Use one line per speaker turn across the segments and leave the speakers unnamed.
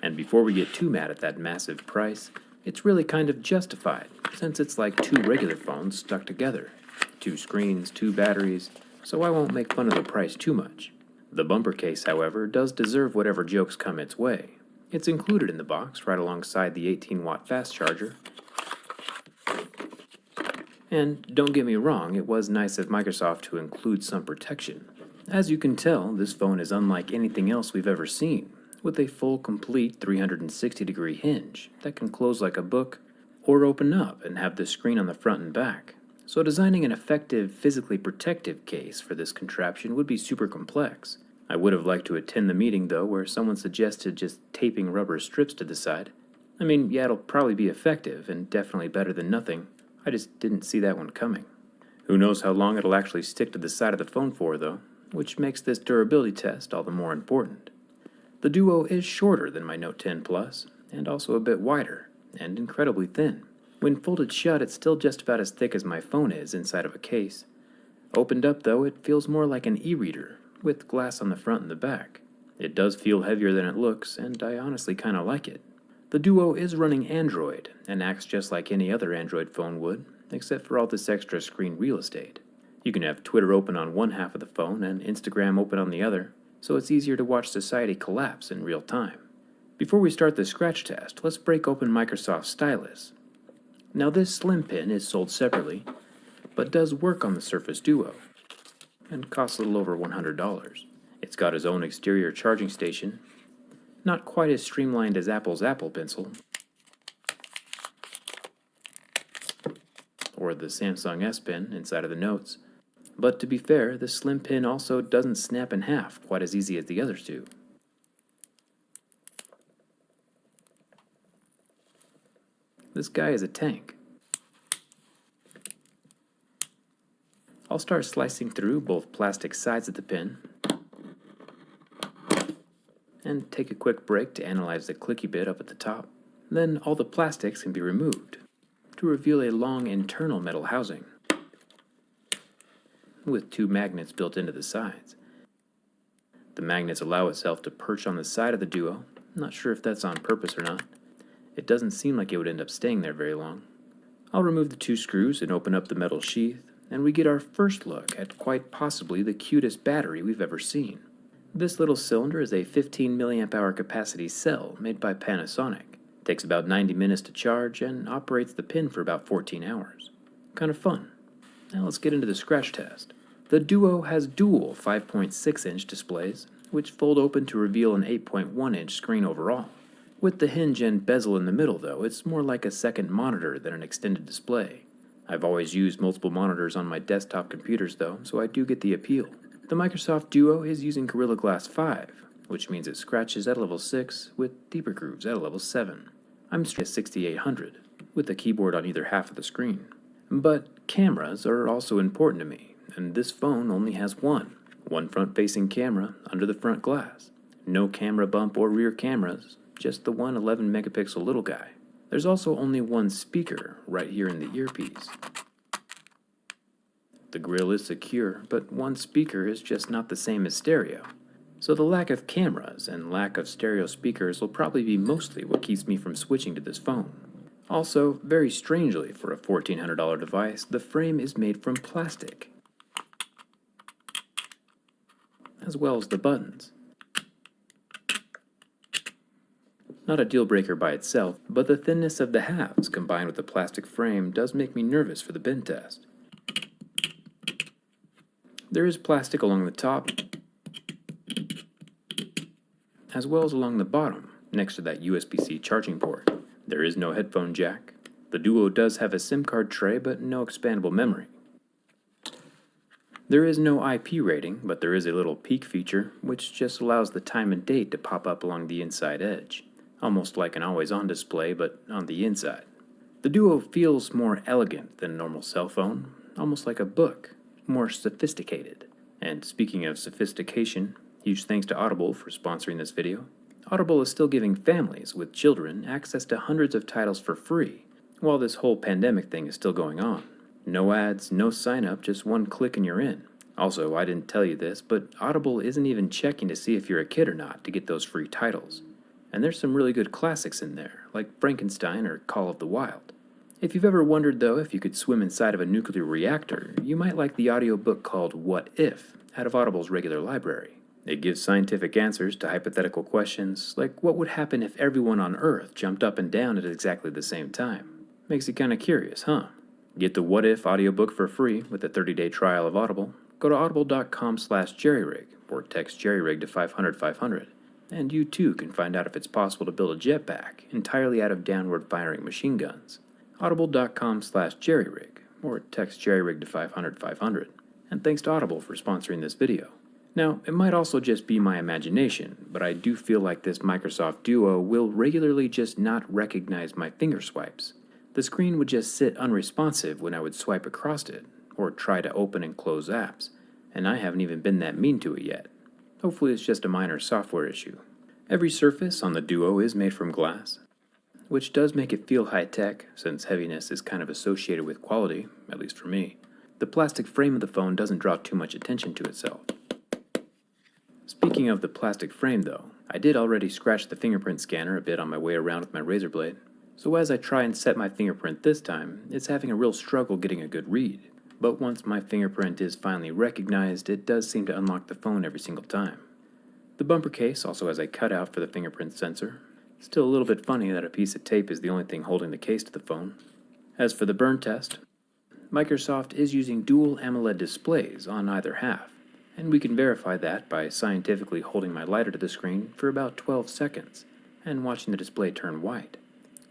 And before we get too mad at that massive price, it's really kind of justified, since it's like two regular phones stuck together. 2 screens, 2 batteries, so I won't make fun of the price too much. The bumper case, however, does deserve whatever jokes come its way. It's included in the box right alongside the 18-watt fast charger. And don't get me wrong, it was nice of Microsoft to include some protection. As you can tell, this phone is unlike anything else we've ever seen, with a full, complete 360-degree hinge that can close like a book or open up and have the screen on the front and back. So designing an effective, physically protective case for this contraption would be super complex. I would have liked to attend the meeting, though, where someone suggested just taping rubber strips to the side. I mean, yeah, it'll probably be effective, and definitely better than nothing. I just didn't see that one coming. Who knows how long it'll actually stick to the side of the phone for, though, which makes this durability test all the more important. The Duo is shorter than my Note 10 Plus, and also a bit wider, and incredibly thin. When folded shut, it's still just about as thick as my phone is inside of a case. Opened up, though, it feels more like an e-reader, with glass on the front and the back. It does feel heavier than it looks, and I honestly kinda like it. The Duo is running Android, and acts just like any other Android phone would, except for all this extra screen real estate. You can have Twitter open on one half of the phone and Instagram open on the other, so it's easier to watch society collapse in real time. Before we start the scratch test, let's break open Microsoft Stylus. Now this slim pin is sold separately, but does work on the Surface Duo, and costs a little over $100. It's got its own exterior charging station, not quite as streamlined as Apple's Apple Pencil, or the Samsung S Pen inside of the Notes, but to be fair, the slim pin also doesn't snap in half quite as easy as the others do. This guy is a tank. I'll start slicing through both plastic sides of the pin and take a quick break to analyze the clicky bit up at the top. Then all the plastics can be removed to reveal a long internal metal housing with 2 magnets built into the sides. The magnets allow itself to perch on the side of the Duo. I'm not sure if that's on purpose or not. It doesn't seem like it would end up staying there very long. I'll remove the 2 screws and open up the metal sheath, and we get our first look at quite possibly the cutest battery we've ever seen. This little cylinder is a 15 mAh capacity cell made by Panasonic. It takes about 90 minutes to charge and operates the pin for about 14 hours. Kind of fun. Now let's get into the scratch test. The Duo has dual 5.6-inch displays, which fold open to reveal an 8.1-inch screen overall. With the hinge and bezel in the middle, though, it's more like a second monitor than an extended display. I've always used multiple monitors on my desktop computers, though, so I do get the appeal. The Microsoft Duo is using Gorilla Glass 5, which means it scratches at level 6 with deeper grooves at a level 7. I'm straight at 6800, with the keyboard on either half of the screen. But cameras are also important to me, and this phone only has one front-facing camera under the front glass. No camera bump or rear cameras, just the one 11-megapixel little guy. There's also only one speaker right here in the earpiece. The grill is secure, but one speaker is just not the same as stereo. So the lack of cameras and lack of stereo speakers will probably be mostly what keeps me from switching to this phone. Also, very strangely for a $1,400 device, the frame is made from plastic, as well as the buttons. Not a deal breaker by itself, but the thinness of the halves combined with the plastic frame does make me nervous for the bin test. There is plastic along the top, as well as along the bottom, next to that USB-C charging port. There is no headphone jack. The Duo does have a SIM card tray, but no expandable memory. There is no IP rating, but there is a little peek feature, which just allows the time and date to pop up along the inside edge. Almost like an always-on display, but on the inside. The Duo feels more elegant than a normal cell phone, almost like a book, more sophisticated. And speaking of sophistication, huge thanks to Audible for sponsoring this video. Audible is still giving families with children access to hundreds of titles for free, while this whole pandemic thing is still going on. No ads, no sign-up, just one click and you're in. Also, I didn't tell you this, but Audible isn't even checking to see if you're a kid or not to get those free titles. And there's some really good classics in there, like Frankenstein or Call of the Wild. If you've ever wondered, though, if you could swim inside of a nuclear reactor, you might like the audiobook called What If, out of Audible's regular library. It gives scientific answers to hypothetical questions, like what would happen if everyone on Earth jumped up and down at exactly the same time. Makes you kinda curious, huh? Get the What If audiobook for free with a 30-day trial of Audible. Go to audible.com/jerryrig or text jerryrig to 500 500. And you too can find out if it's possible to build a jetpack entirely out of downward firing machine guns. Audible.com/jerryrig or text jerryrig to 500 500. And thanks to Audible for sponsoring this video. Now, it might also just be my imagination, but I do feel like this Microsoft Duo will regularly just not recognize my finger swipes. The screen would just sit unresponsive when I would swipe across it, or try to open and close apps, and I haven't even been that mean to it yet. Hopefully it's just a minor software issue. Every surface on the Duo is made from glass, which does make it feel high-tech, since heaviness is kind of associated with quality, at least for me. The plastic frame of the phone doesn't draw too much attention to itself. Speaking of the plastic frame, though, I did already scratch the fingerprint scanner a bit on my way around with my razor blade. So as I try and set my fingerprint this time, it's having a real struggle getting a good read. But once my fingerprint is finally recognized, it does seem to unlock the phone every single time. The bumper case also has a cutout for the fingerprint sensor. Still a little bit funny that a piece of tape is the only thing holding the case to the phone. As for the burn test, Microsoft is using dual AMOLED displays on either half, and we can verify that by scientifically holding my lighter to the screen for about 12 seconds and watching the display turn white.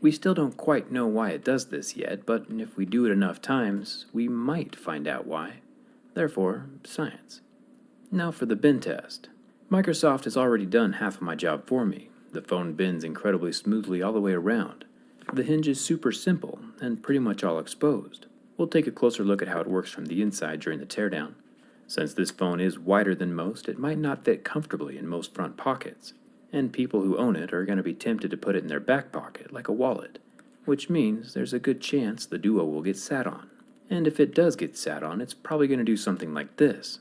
We still don't quite know why it does this yet, but if we do it enough times, we might find out why. Therefore, science. Now for the bin test. Microsoft has already done half of my job for me. The phone bends incredibly smoothly all the way around. The hinge is super simple and pretty much all exposed. We'll take a closer look at how it works from the inside during the teardown. Since this phone is wider than most, it might not fit comfortably in most front pockets. And people who own it are going to be tempted to put it in their back pocket, like a wallet, which means there's a good chance the Duo will get sat on. And if it does get sat on, it's probably going to do something like this,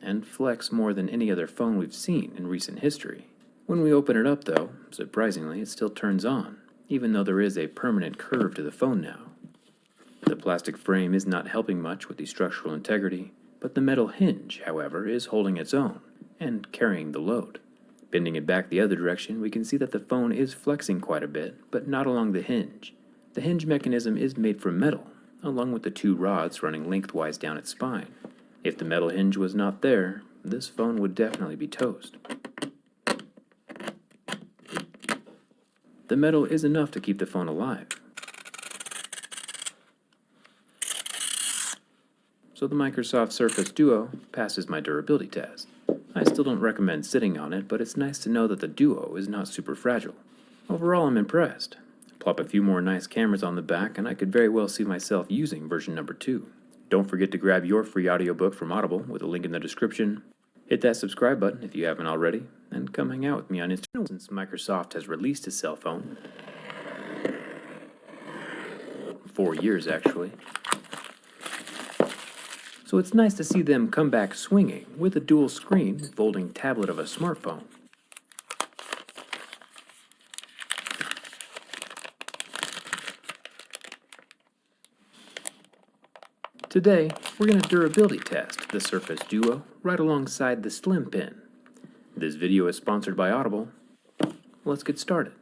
and flex more than any other phone we've seen in recent history. When we open it up, though, surprisingly, it still turns on, even though there is a permanent curve to the phone now. The plastic frame is not helping much with the structural integrity, but the metal hinge, however, is holding its own and carrying the load. Bending it back the other direction, we can see that the phone is flexing quite a bit, but not along the hinge. The hinge mechanism is made from metal, along with the two rods running lengthwise down its spine. If the metal hinge was not there, this phone would definitely be toast. The metal is enough to keep the phone alive. So the Microsoft Surface Duo passes my durability test. I still don't recommend sitting on it, but it's nice to know that the Duo is not super fragile. Overall, I'm impressed. Plop a few more nice cameras on the back, and I could very well see myself using version number 2. Don't forget to grab your free audiobook from Audible with a link in the description. Hit that subscribe button if you haven't already, and come hang out with me on Instagram since Microsoft has released a cell phone. 4 years, actually. So it's nice to see them come back swinging with a dual screen folding tablet of a smartphone. Today, we're going to durability test the Surface Duo right alongside the Slim Pen. This video is sponsored by Audible. Let's get started.